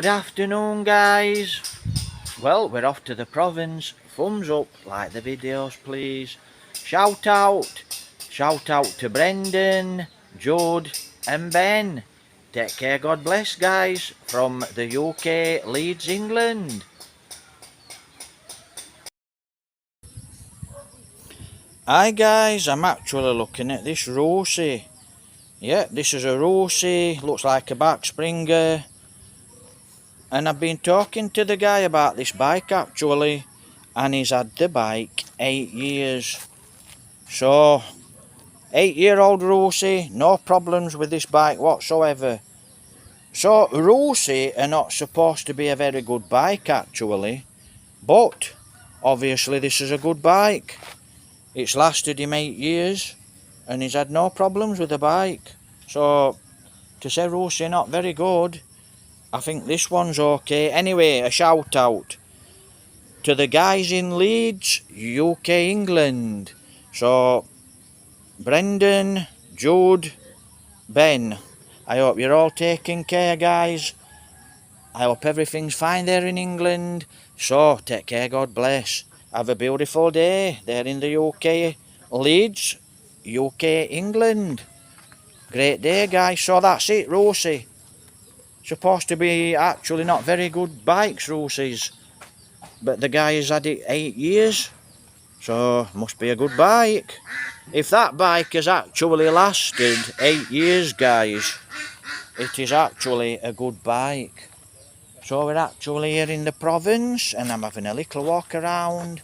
Good afternoon, guys. Well, we're off to the province. Thumbs up, like the videos, please. Shout out to Brendan, Jude and Ben. Take care, God bless, guys, from the UK, Leeds, England. Hi guys, I'm actually looking at this Rosie. Yeah, this is a Rosie, looks like a back springer. And I've been talking to the guy about this bike actually, and he's had the bike 8 years. So, 8-year-old Rosie, no problems with this bike whatsoever. So, Rosie are not supposed to be a very good bike actually, but obviously this is a good bike. It's lasted him 8 years, and he's had no problems with the bike. So, to say Rosie not very good, I think this one's okay. Anyway, a shout out to the guys in Leeds, UK, England. So, Brendan, Jude, Ben, I hope you're all taking care, guys. I hope everything's fine there in England. So, take care, God bless. Have a beautiful day there in the UK, Leeds, UK, England. Great day, guys. So that's it, Rosie. Supposed to be actually not very good bikes, Rosies. But the guy has had it 8 years. So, must be a good bike. If that bike has actually lasted 8 years, guys, it is actually a good bike. So we're actually here in the province, and I'm having a little walk around.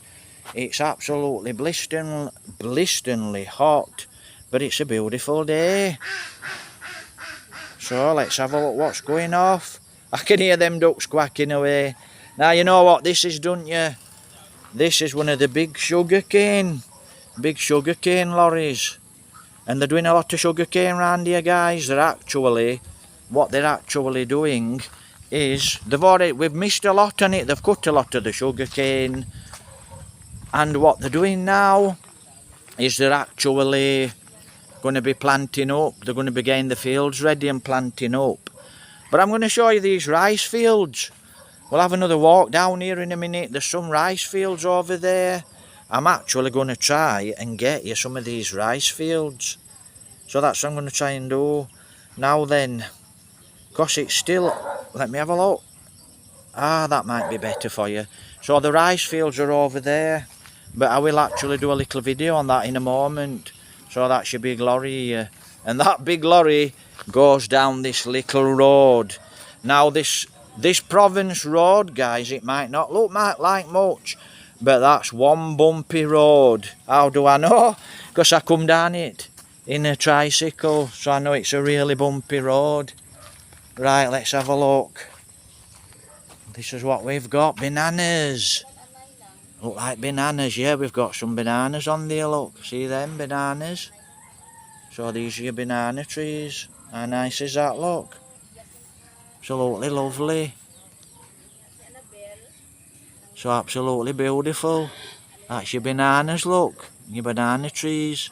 It's absolutely blisteringly hot, but it's a beautiful day. So let's have a look what's going off. I can hear them ducks quacking away. Now you know what this is, don't you? This is one of the big sugarcane lorries. And they're doing a lot of sugarcane around here, guys. What they're actually doing is, we've missed a lot on it. They've cut a lot of the sugarcane. And what they're doing now is they're actually going to be planting up. They're going to be getting the fields ready and planting up. But I'm going to show you these rice fields. We'll have another walk down here in a minute. There's some rice fields over there. I'm actually going to try and get you some of these rice fields. So that's what I'm going to try and do. Now then, because it's still... Let me have a look. That might be better for you. So the rice fields are over there. But I will actually do a little video on that in a moment. So that's your big lorry here. And that big lorry goes down this little road. Now this province road, guys, it might not look like much, but that's one bumpy road. How do I know? Because I come down it in a tricycle, so I know it's a really bumpy road. Right, let's have a look. This is what we've got. Bananas. Look like bananas. Yeah, we've got some bananas on there, look. See them bananas? So these are your banana trees. How nice is that, look? Absolutely lovely. So absolutely beautiful. That's your bananas, look. Your banana trees.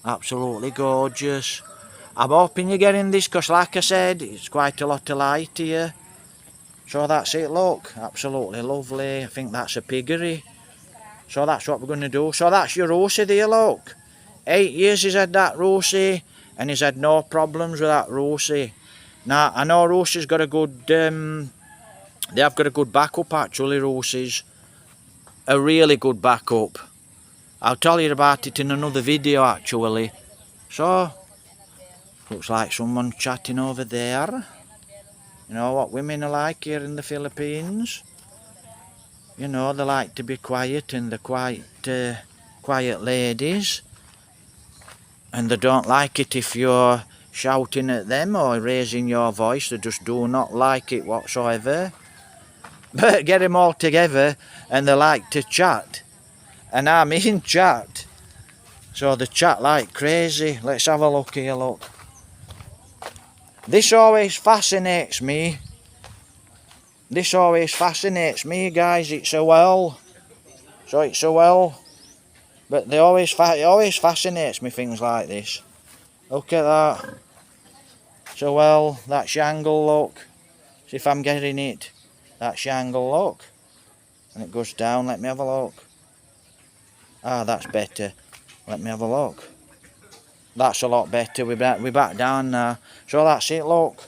Absolutely gorgeous. I'm hoping you're getting this because, like I said, it's quite a lot of light here. So that's it, look. Absolutely lovely. I think that's a piggery. So that's what we're going to do. So that's your Rosie there, look. 8 years he's had that Rosie, and he's had no problems with that Rosie. Now, I know Rosie's got a good... they have got a good backup, actually, Rosies. A really good backup. I'll tell you about it in another video, actually. So, looks like someone chatting over there. You know what women are like here in the Philippines. You know, they like to be quiet, and they're quite quiet ladies. And they don't like it if you're shouting at them or raising your voice. They just do not like it whatsoever. But get them all together and they like to chat. And I mean chat. So they chat like crazy. Let's have a look here, look. This always fascinates me. This always fascinates me, guys. It's a well. So it's a well. But it always fascinates me, things like this. Look at that. So well, that's your angle, look. See if I'm getting it. That's the angle, look. And it goes down, let me have a look. Ah, that's better. Let me have a look. That's a lot better, we're back down now. So that's it, look.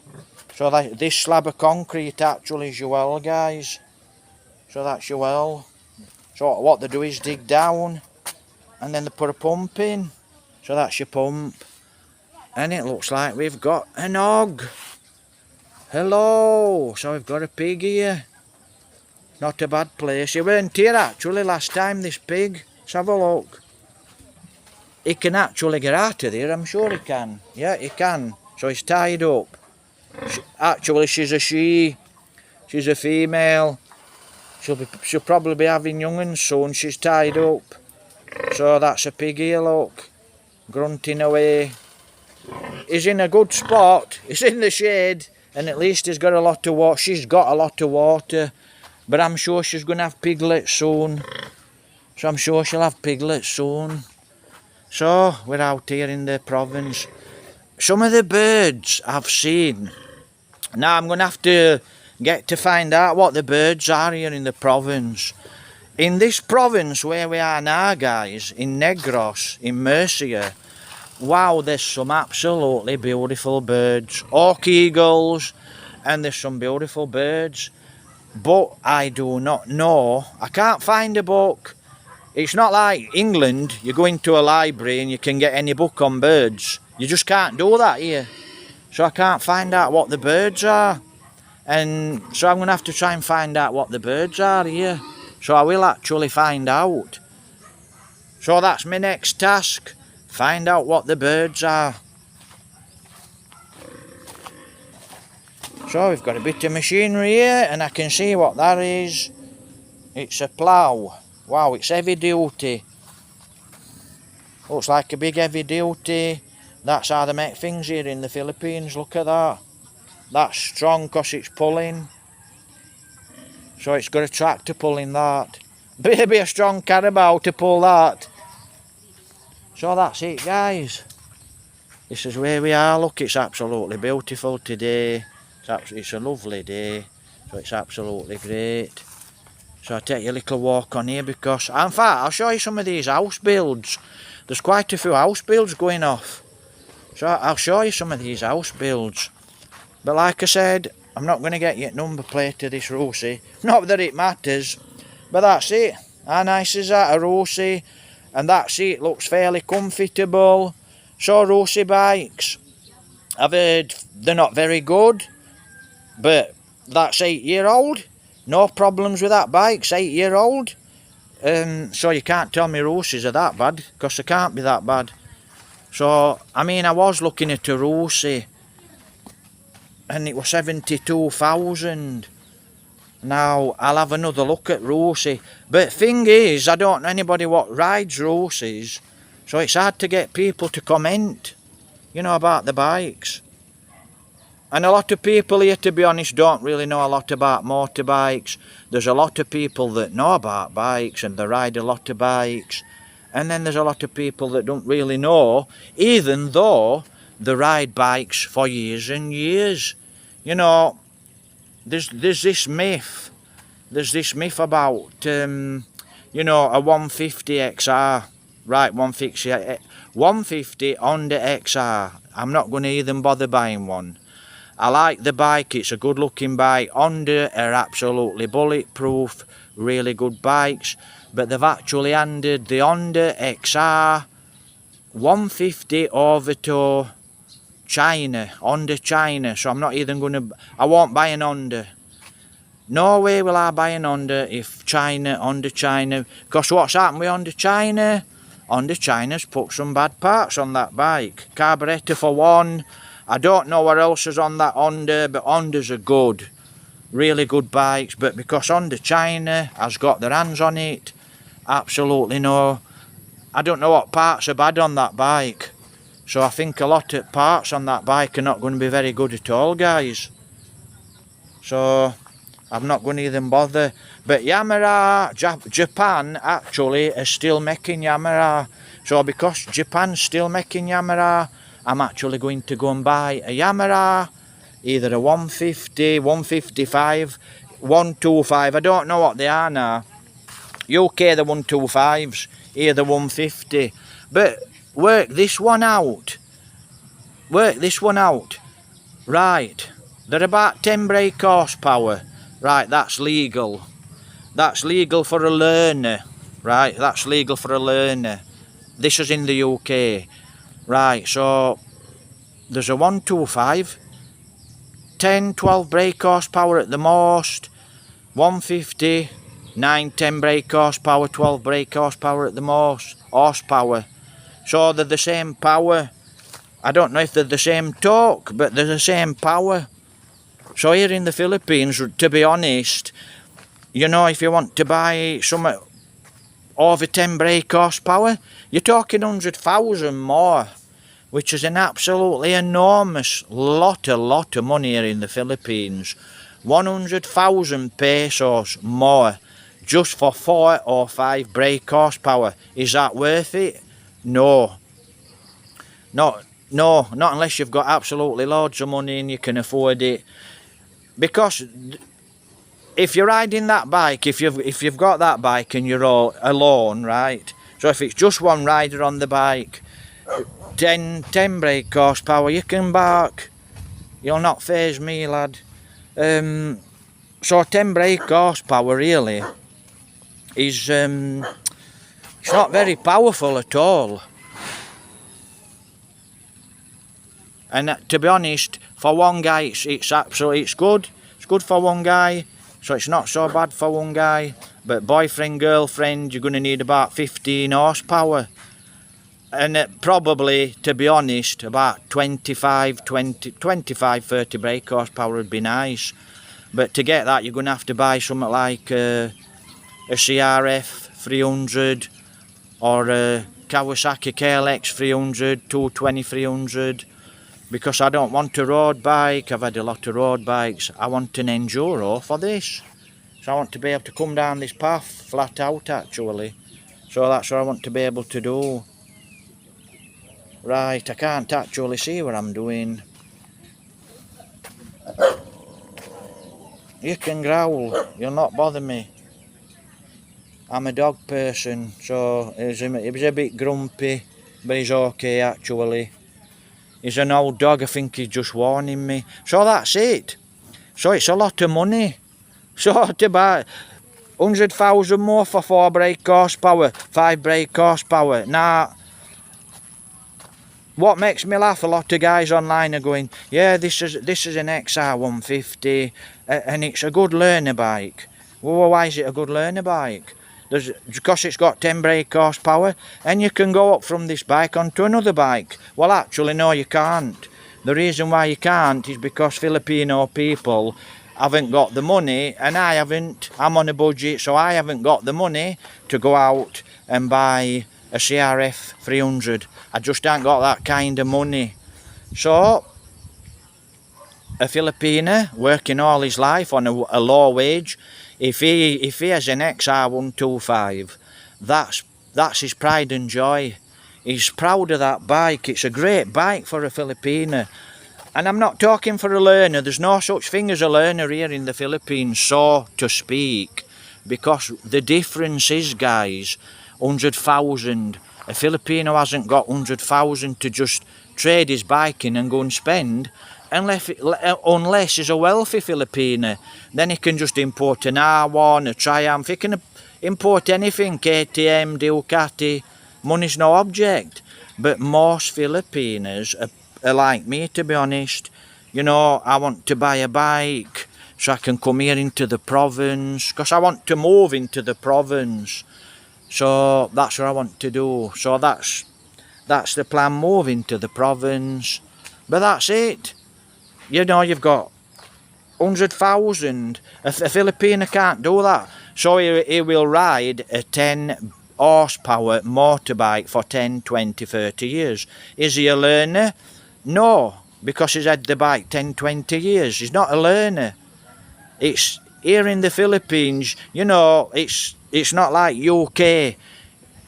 So this slab of concrete actually is your well, guys. So that's your well. So what they do is dig down and then they put a pump in. So that's your pump. And it looks like we've got an hog. Hello. So we've got a pig here. Not a bad place. He weren't here actually last time, this pig. Let's have a look. He can actually get out of there, I'm sure he can. Yeah, he can. So he's tied up. Actually, she's a she. She's a female. She'll probably be having young'uns soon. She's tied up. So that's a pig here, look. Grunting away. He's in a good spot. He's in the shade. And at least he's got a lot of water. She's got a lot of water. But I'm sure she's going to have piglets soon. So I'm sure she'll have piglets soon. So we're out here in the province. Some of the birds I've seen. Now I'm going to have to get to find out what the birds are here in the province. In this province where we are now, guys, in Negros, in Murcia, wow, there's some absolutely beautiful birds. Hawk eagles, and there's some beautiful birds. But I do not know. I can't find a book. It's not like England, you go into a library and you can get any book on birds. You just can't do that here. So I can't find out what the birds are. And so I'm going to have to try and find out what the birds are here. So I will actually find out. So that's my next task. Find out what the birds are. So we've got a bit of machinery here and I can see what that is. It's a plough. Wow, it's heavy duty. Looks like a big heavy duty. That's how they make things here in the Philippines. Look at that. That's strong because it's pulling. So it's got a tractor pulling that. Maybe a strong carabao to pull that. So that's it, guys. This is where we are. Look, it's absolutely beautiful today. It's a lovely day. So it's absolutely great. So I'll take you a little walk on here because, in fact, I'll show you some of these house builds. There's quite a few house builds going off. So I'll show you some of these house builds. But like I said, I'm not going to get you a number plate of this Russi. Not that it matters. But that's it. How nice is that, a Russi? And that's it. Looks fairly comfortable. So Russi bikes, I've heard they're not very good. But that's 8-year-old. No problems with that bike, it's 8-year-old. So you can't tell me Russis are that bad, because they can't be that bad. So, I mean, I was looking at a Russi, and it was 72,000. Now, I'll have another look at Russi. But thing is, I don't know anybody what rides Russis, so it's hard to get people to comment, you know, about the bikes. And a lot of people here, to be honest, don't really know a lot about motorbikes. There's a lot of people that know about bikes and they ride a lot of bikes. And then there's a lot of people that don't really know, even though they ride bikes for years and years. You know, there's this myth. There's this myth about, you know, a 150 XR. Right, 150 Honda XR. I'm not going to even bother buying one. I like the bike, it's a good looking bike. Honda are absolutely bulletproof, really good bikes. But they've actually handed the Honda XR 150 over to China, Honda China. So I'm not even going to, I won't buy an Honda. No way will I buy an Honda if Honda China. Because what's happened with Honda China? Honda China's put some bad parts on that bike. Carburetor for one. I don't know what else is on that Honda, but Hondas are good. Really good bikes. But because Honda China has got their hands on it, absolutely no. I don't know what parts are bad on that bike. So I think a lot of parts on that bike are not going to be very good at all, guys. So I'm not going to even bother. But Yamaha, Japan actually is still making Yamaha. So because Japan's still making Yamaha, I'm actually going to go and buy a Yamaha either a 150, 155, 125. I don't know what they are now. UK the 125s, here the 150. But work this one out. Work this one out. Right, they're about 10 brake horsepower. Right, that's legal. That's legal for a learner. Right, that's legal for a learner. This is in the UK. Right, so there's a 125, 10, 12 brake horsepower at the most, 150, 9, 10 brake horsepower, 12 brake horsepower at the most, horsepower. So they're the same power. I don't know if they're the same torque, but they're the same power. So here in the Philippines, to be honest, you know, if you want to buy some over 10 brake horsepower, you're talking 100,000 more, which is an absolutely enormous lot of money here in the Philippines. 100,000 pesos more just for 4 or 5 brake horsepower. Is that worth it? No. No, not unless you've got absolutely loads of money and you can afford it. Because if you're riding that bike, if you've got that bike and you're all alone, right? So if it's just one rider on the bike, 10 brake horsepower, you can bark. You'll not faze me, lad. So 10 brake horsepower really is it's not very powerful at all. And to be honest, for one guy, it's absolutely good. It's good for one guy, so it's not so bad for one guy. But boyfriend, girlfriend, you're going to need about 15 horsepower. And probably, to be honest, about 25, 30 brake horsepower would be nice. But to get that, you're going to have to buy something like a CRF 300 or a Kawasaki KLX 300, 220 300. Because I don't want a road bike. I've had a lot of road bikes. I want an enduro for this. So I want to be able to come down this path flat out actually. So that's what I want to be able to do. Right, I can't actually see what I'm doing. You can growl, you'll not bother me. I'm a dog person, so he was a bit grumpy, but he's okay actually. He's an old dog, I think he's just warning me. So that's it. So it's a lot of money. So to buy 100,000 more for 4 brake horsepower, 5 brake horsepower. Now, what makes me laugh, a lot of guys online are going, yeah, this is an XR150 and it's a good learner bike. Well, why is it a good learner bike? Because it's got 10 brake horsepower and you can go up from this bike onto another bike. Well, actually, no, you can't. The reason why you can't is because Filipino people haven't got the money and I haven't. I'm on a budget, so I haven't got the money to go out and buy a CRF 300. I just ain't got that kind of money. So, a Filipino working all his life on a low wage, if he has an XR125, that's his pride and joy. He's proud of that bike. It's a great bike for a Filipino. And I'm not talking for a learner. There's no such thing as a learner here in the Philippines, so to speak. Because the difference is, guys, 100,000. A Filipino hasn't got 100,000 to just trade his bike in and go and spend. Unless he's a wealthy Filipino, then he can just import an R1, a Triumph. He can import anything, KTM, Ducati. Money's no object. But most Filipinos are like me, to be honest. You know, I want to buy a bike so I can come here into the province, because I want to move into the province. So that's what I want to do. So that's the plan, move into the province. But that's it. You know, you've got 100,000. A Filipino can't do that. So he will ride a 10 horsepower motorbike for 10, 20, 30 years. Is he a learner? No, because he's had the bike 10, 20 years. He's not a learner. It's here in the Philippines, you know, it's not like UK.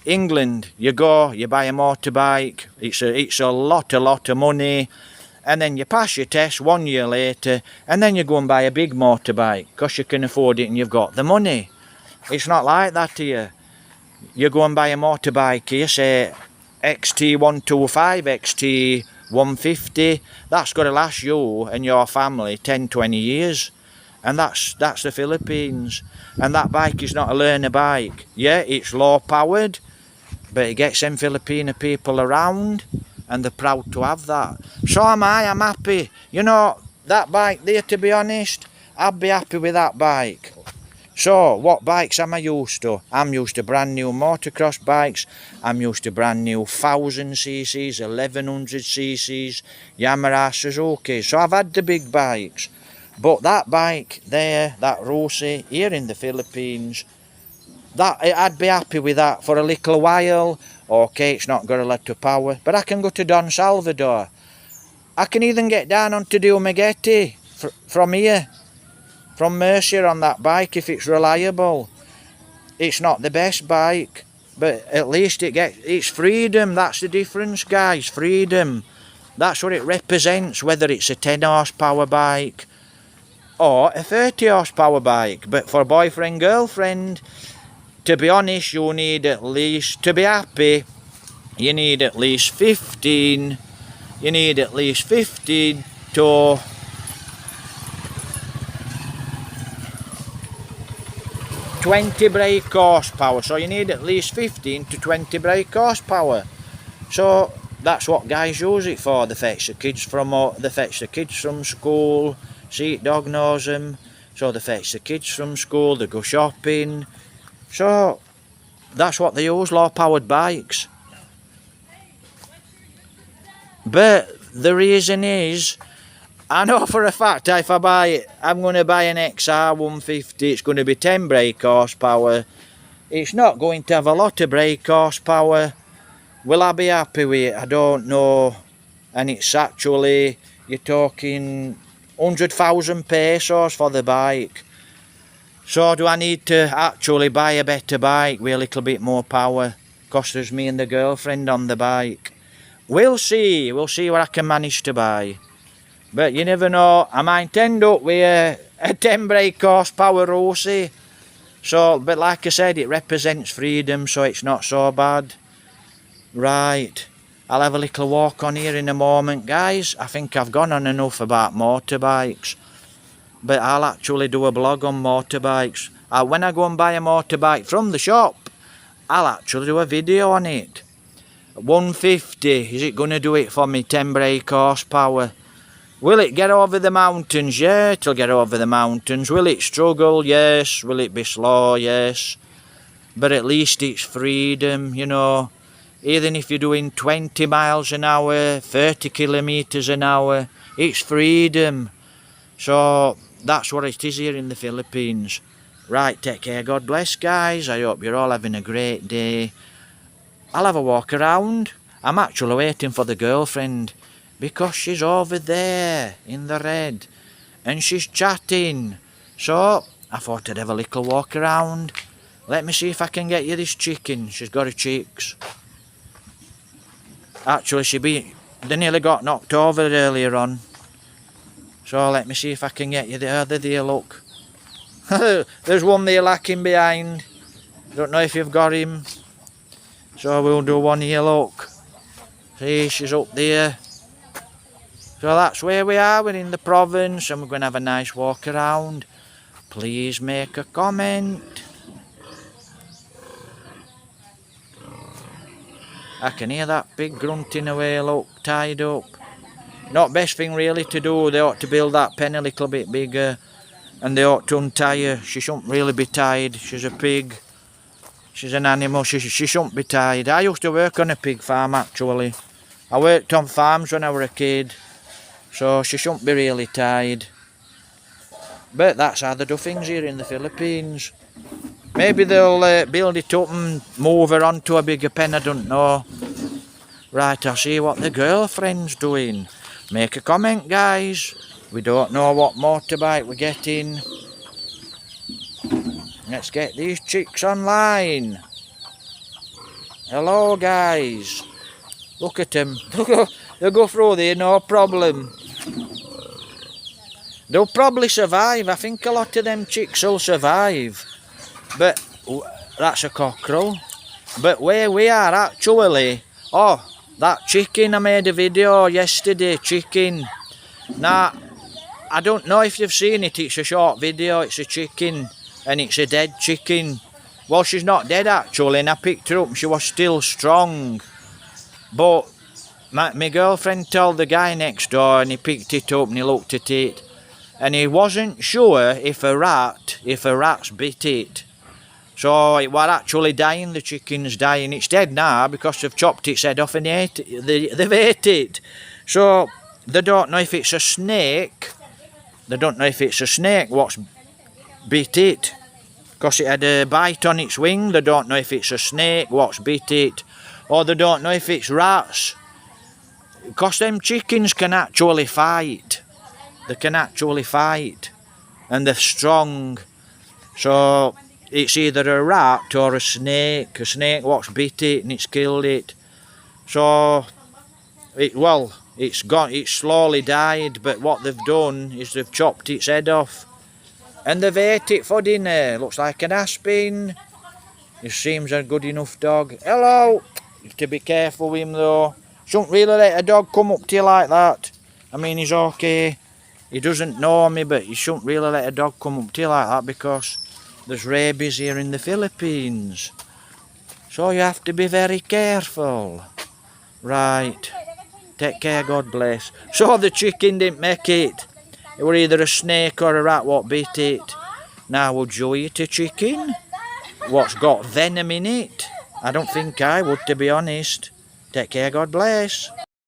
England, you go, you buy a motorbike, it's a lot of money. and then you pass your test 1 year later, and then you go and buy a big motorbike because you can afford it and you've got the money. It's not like that here. You go and buy a motorbike here, say XT125, XT150, that's got to last you and your family 10-20 years. And that's the Philippines. And that bike is not a learner bike. Yeah, it's low powered, but it gets them Filipino people around, and they're proud to have that. So am I, I'm happy. You know, that bike there, to be honest, I'd be happy with that bike. So, what bikes am I used to? I'm used to brand new motocross bikes. I'm used to brand new 1000cc's, 1100cc's, Yamaha, Suzuki. So I've had the big bikes. But that bike there, that Rossi, here in the Philippines, that I'd be happy with that for a little while. Okay, it's not got a lot of power, but I can go to Don Salvador. I can even get down onto Dumaguete from here. From Murcia on that bike if it's reliable. It's not the best bike, but at least it's freedom. That's the difference, guys. Freedom. That's what it represents, whether it's a 10 horsepower bike or a 30 horsepower bike. But for boyfriend, girlfriend, to be honest, you need at least, to be happy, you need at least 15. You need at least 15 to 20 brake horsepower. So you need at least 15 to 20 brake horsepower. So that's what guys use it for. They fetch the kids from school. See, dog knows them. So they fetch the kids from school. They go shopping. So that's what they use, low powered bikes. But the reason is, I know for a fact if I buy it, I'm going to buy an XR150, it's going to be 10 brake horsepower. It's not going to have a lot of brake horsepower. Will I be happy with it? I don't know. And it's actually, you're talking 100,000 pesos for the bike. So do I need to actually buy a better bike with a little bit more power? Because there's me and the girlfriend on the bike. We'll see what I can manage to buy. But you never know, I might end up with a 10 brake horsepower Rossi. So, but like I said, it represents freedom, so it's not so bad. Right, I'll have a little walk on here in a moment, guys. I think I've gone on enough about motorbikes. But I'll actually do a blog on motorbikes. When I go and buy a motorbike from the shop, I'll actually do a video on it. 150, is it going to do it for me, 10 brake horsepower? Will it get over the mountains? Yeah, it'll get over the mountains. Will it struggle? Yes. Will it be slow? Yes. But at least it's freedom, you know. Even if you're doing 20 miles an hour, 30 kilometres an hour, it's freedom. So that's what it is here in the Philippines. Right, take care. God bless, guys. I hope you're all having a great day. I'll have a walk around. I'm actually waiting for the girlfriend, because she's over there in the red and she's chatting. So I thought I'd have a little walk around. Let me see if I can get you this chicken. She's got her chicks. Actually, they nearly got knocked over earlier on. So let me see if I can get you the other there, look. There's one there lacking behind. Don't know if you've got him. So we'll do one here, look. See, she's up there. So that's where we are, we're in the province and we're going to have a nice walk around. Please make a comment. I can hear that pig grunting away, look, tied up. Not best thing really to do, they ought to build that pen a little bit bigger and they ought to untie her. She shouldn't really be tied, she's a pig. She's an animal, she shouldn't be tied. I used to work on a pig farm actually. I worked on farms when I was a kid. So she shouldn't be really tied. But that's how they do things here in the Philippines. Maybe they'll build it up and move her onto a bigger pen, I don't know. Right, I'll see what the girlfriend's doing. Make a comment, guys. We don't know what motorbike we're getting. Let's get these chicks online. Hello, guys. Look at them. They'll go through there, no problem. They'll probably survive. I think a lot of them chicks will survive. But that's a cockerel. But where we are actually, oh, that chicken I made a video yesterday, chicken. Now, I don't know if you've seen it, it's a short video, it's a chicken, and it's a dead chicken. Well, she's not dead actually, and I picked her up and she was still strong. But my girlfriend told the guy next door, and he picked it up and he looked at it, and he wasn't sure if a rat's bit it. So it was actually dying, the chicken's dying. It's dead now because they've chopped its head off and they've ate it. So they don't know if it's a snake. They don't know if it's a snake what's bit it. Because it had a bite on its wing. They don't know if it's a snake what's bit it. Or they don't know if it's rats. Because them chickens can actually fight. They can actually fight. And they're strong. So it's either a rat or a snake what's bit it and it's killed it. So, it's slowly died, but what they've done is they've chopped its head off. And they've ate it for dinner. Looks like an aspin. He seems a good enough dog. Hello! You have to be careful with him though. Shouldn't really let a dog come up to you like that. I mean, he's okay. He doesn't know me, but you shouldn't really let a dog come up to you like that because there's rabies here in the Philippines. So you have to be very careful. Right. Take care, God bless. So the chicken didn't make it. It were either a snake or a rat what bit it. Now would you eat a chicken what's got venom in it? I don't think I would, to be honest. Take care, God bless.